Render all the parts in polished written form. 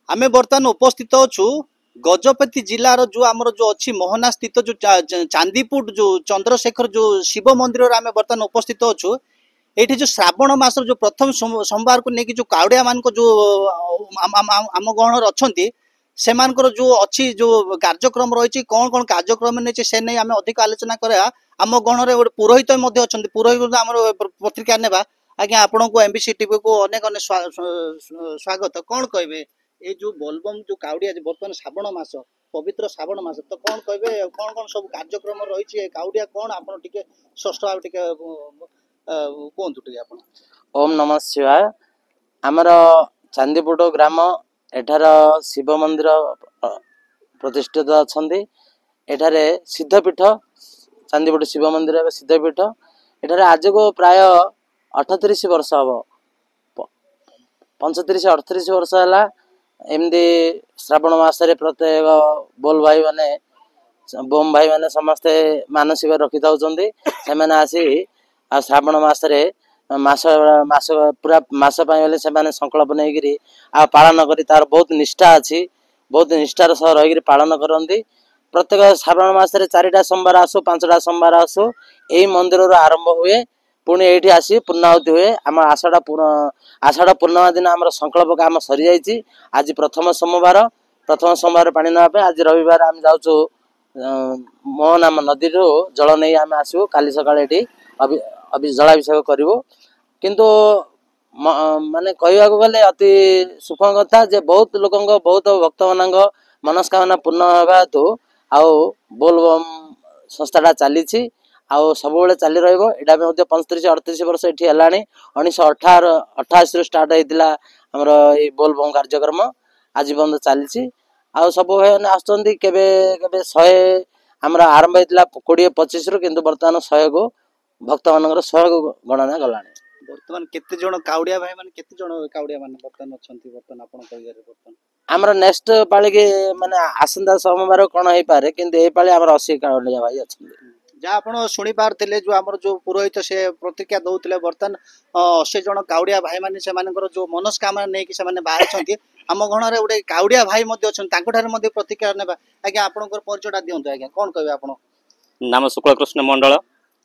आमे बर्तमान उपस्थित अच्छु गजपति जिलार जो आमर जो अच्छी मोहना स्थित जो चांदीपुर जो चंद्रशेखर जो शिव मंदिर आमे बर्तमान उपस्थित अच्छु। ये जो श्रावण मास जो प्रथम सोमवार को लेकिन जो कावड़िया मान को जो आम गहणर अच्छा से जो अच्छी जो कार्यक्रम रही कौन कौन कार्यक्रम नहीं से नहीं आम अधिक आलोचना करा। आम गहणर गोटे पुरोहित अच्छा पुरोहित आम पत्रिका नेबा। आज्ञा आपण को एमबीसी टीवी को अनेक अनेक स्वागत। कौन कहे ये जो बोलबम जो कावड़िया बर्तमान श्रावण मास पवित्र श्रावण मास तो कौन कहे कौन कौन सब कार्यक्रम रही कावड़िया कौन आप षष्ठ कहतु टे आप। ओम नमः शिवाय। आमर चांदीपुर ग्राम एठार शिव मंदिर प्रतिष्ठित अच्छा। एठारे सिद्धपीठ चांदीपुर शिव मंदिर सिद्धपीठ एठारे आज को प्राय 38 वर्ष हम 35-38 वर्ष है। एमती श्रावण मसरे प्रत्येक बोल भाई माने बोम भाई माने समस्ते मानसिक रखी था से आसी श्रावण मसरे मास मास पूरा मास पाइले से संकल्प नहीं आ पालन करी तार बहुत निष्ठा अच्छी बहुत निष्ठार सह रही पालन करती। प्रत्येक श्रावण मसरे 4टा सोमवार आसु 5टा सोमवार आसु यही मंदिर आरंभ हुए पुणी ये आसी पूर्णाहुति हुए। आम आषाढ़ पूर्णिमा दिन आम संकल्प काम सरी जाइए। आज प्रथम सोमवार पानी नापे आज रविवार आम जाऊँ मोहना नदी जल नहीं आम आसू काली सकाଳେ ये जलाभिषेक करूँ। किंतु माने कहवाक गले अति सुख कथा जे बहुत लोक बहुत भक्त मान मनस्कामना पूर्ण होगा हेतु आउ बोलबम संस्थाटा चली आउ सब चली रहा। 35-38 वर्ष ये है 1988 स्टार्ट होता आमर ये बोलबम कार्यक्रम आज बंद चली सब भाई आसुँच केवे 100 आमर आरंभ होता 20-25 रु किंतु बर्तमान 100 को भक्त मान 100 को गणना गला। बर्तमान केते जण कावड़िया भाई माने केते जण कावड़िया माने बर्तमान अछंती बर्तमान आपण कहियारे बर्तमान आमर नेक्स्ट पाली के माने आसंता सोमवार कोन होई पारे किंतु ए पाली आमर 80 कावड़िया भाई अछंती। जहाँ आप शुणी पारे जो आम जो पुरोहित से प्रतिक्रिया दौले बर्तमान 80 जन कावड़िया भाई माने से जो मनस्कामना नहीं कि बाहर आम गण में गोटे कावड़िया भाई अच्छा प्रतिक्रिया ने आज्ञा आप परिचयटा दिखाँ आज्ञा कौन कहे आप नाम शुक्ल कृष्ण मंडल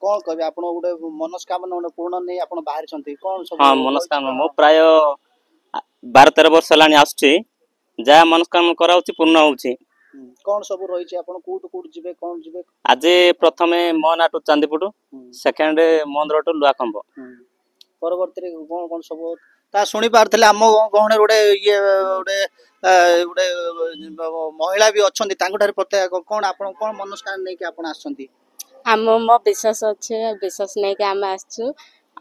कौन कहे आप गोटे मनस्कामना गोटे पूर्ण नहीं आप बाहर कौन सब। हाँ मनस्कामना मो प्राय 12-13 वर्ष है आसुची जहाँ मनस्कामना करा पूर्ण होची। कौन सब रही कौट जी कौन जी आज प्रथम मोहना टू चांदीपुर सेकेंड मंदिर टू लुआखंब परवर्ती कौन कौन सब ता शुणी पारे आम गहण गोटे ये गोटे महिला भी अच्छा प्रत्येक कौन आप कौन मनस्कामना नहीं कि आप आम मो विश्वास अच्छे विश्वास नहीं कि आम आसु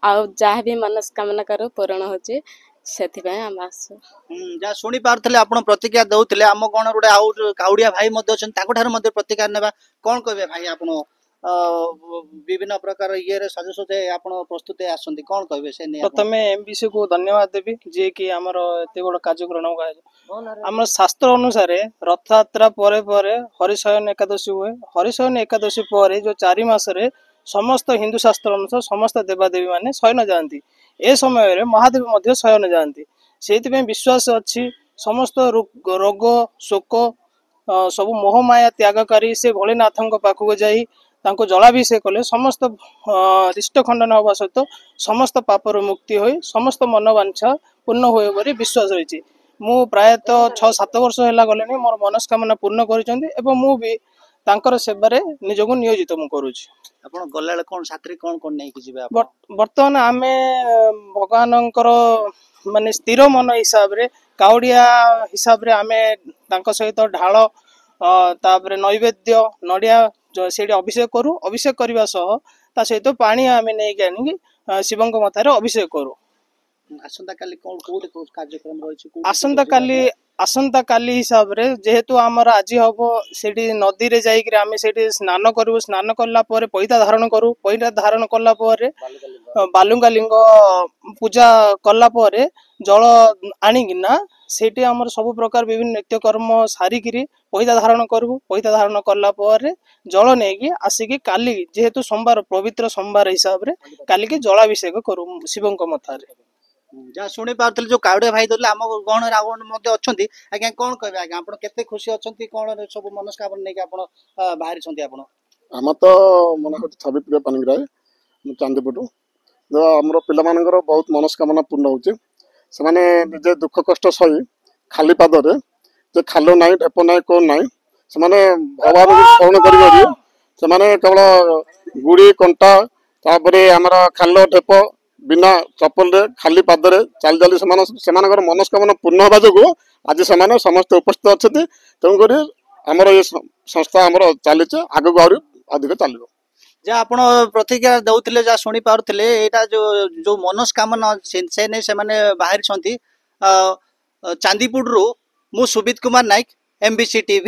जहाँ भी मनस्कामना करूँ पूरण होची से जहाँ शुणी पारे आप प्रतिक्रिया दौले आम गण गोटे आउ कावड़िया भाई प्रतिक्रिया नेबा कौन कहे भाई आप विभिन्न प्रकार ये सजसजे आप प्रस्तुत आसती कौन कहे से प्रथम एमबीसी को धन्यवाद देवी जी कि आमर एत बड़ कार्यक्रम आम शास्त्र अनुसार रथ यात्रा पर हरिशयन एकादशी हुए। हरिशयन एकादशी पर जो 4 मासरे समस्त हिंदू शास्त्र अनुसार समस्त देवादेवी माने शयन जाती ए समय महादेव मध्य शयन जाती से विश्वास अच्छी समस्त रोग शोक सब मोहमाया त्यागकारी से भोलेनाथ पाखक जाई तांको जलाभिषेक कले समस्त रिष्ट खंडन होगा सहित समस्त पापर मुक्ति हो समस्त मनोवांछा पूर्ण हुए बोली विश्वास रही। मु प्रायतः 6-7 वर्ष है गले मोर मनस्कामना पूर्ण कर तांकर सेबारे निजको नियोजित मु करूची। आपण गल्ला कोन साथरी कोन कोन नै कि जिबे आप वर्तमान आमे भगवानंकर माने स्थिर मन हिसाब रे कावड़िया हिसाब रे आमे तांको सहित ढाल तापरे नैवेद्य नडिया सेठी अभिषेक करू। अभिषेक करबा सह ता सहित पानी आमे नै के आनी शिवंक माथारे अभिषेक करू। आसंता काली कोन कोड कार्यक्रम रही आसंता काली हिसाब रे जेहेतु आमर आज हम सेठी नदी रे जाई कि आमे सेठी स्नान करू। स्नान करला परे पैता धारण करू। पैता धारण करला परे बालुंगा लिंग पूजा करला परे जल आनिकिना सेठी आमर सब प्रकार विभिन्न नित्यकर्म सारिकी पैता धारण करू। पैता धारण करला परे जल नेकी आसिकी काली जेहेतु सोमवार पवित्र सोमवार हिसाब रे काली के जलाभिषेक करू शिवंक मथारे। ଯାହା ଶୁଣି ପାରୁଥିଲେ ଯୋଉ କାଉଡ଼ିଆ ଭାଇ ଧରିଲେ ଆମ ଗହଣରେ ଆଉ ମଧ୍ୟ ଅଛନ୍ତି ଆଜ୍ଞା କଣ କହିବେ ଆଜ୍ଞା ଆପଣ କେତେ ଖୁସି ଅଛନ୍ତି କଣ ସବୁ ମନସ୍କାମନା ନେଇକି ଆପଣ ବାହାରିଛନ୍ତି ଆପଣ ଆମର ତ ମନେ ହେଉଛି ଛବିପ୍ରିୟ ପାଣିଗ୍ରାହୀ ମୁଁ ଚାନ୍ଦିପୁର ଆମର ପିଲାମାନଙ୍କର ବହୁତ ମନସ୍କାମନା ପୂର୍ଣ୍ଣ ହେଉଛି ସେମାନେ ନିଜେ ଦୁଃଖ କଷ୍ଟ ସହି ଖାଲି ପାଦରେ ଯେ ଖାଲ ନାହିଁ ଢେପ ନାହିଁ କଣ ନାହିଁ ସେମାନେ ଭଗବାନଙ୍କୁ ସ୍ମରଣ କରି ସେମାନେ କେବଳ ଗୁଡ଼ି କଣ୍ଟା ତାପରେ ଆମର ଖାଲ ଢେପ ବିନା ଚପଲରେ ଖାଲି ପାଦରେ ଚାଲି ଚାଲି ସେମାନଙ୍କର ମନସ୍କାମନା ପୂର୍ଣ୍ଣ ହେବା ଯୋଗୁଁ ଆଜି ସେମାନେ ସମସ୍ତେ ଉପସ୍ଥିତ ଅଛନ୍ତି ତେଣୁକରି ଆମର ଏ ସଂସ୍ଥା ଆମର ଚାଲିଛି ଆଗକୁ ଆହୁରି ଅଧିକ ଚାଲିବ ଯାହା ଆପଣ ପ୍ରତିକ୍ରିୟା ଦଉଥିଲେ ଯାହା ଶୁଣି ପାରୁଥିଲେ ଏଇଟା ଯୋଉ ମନସ୍କାମନା ସେ ନେଇ ସେମାନେ ବାହାରିଛନ୍ତି ଚାନ୍ଦିପୁରରୁ ମୁଁ ସୁବିତ କୁମାର ନାୟକ MBC TV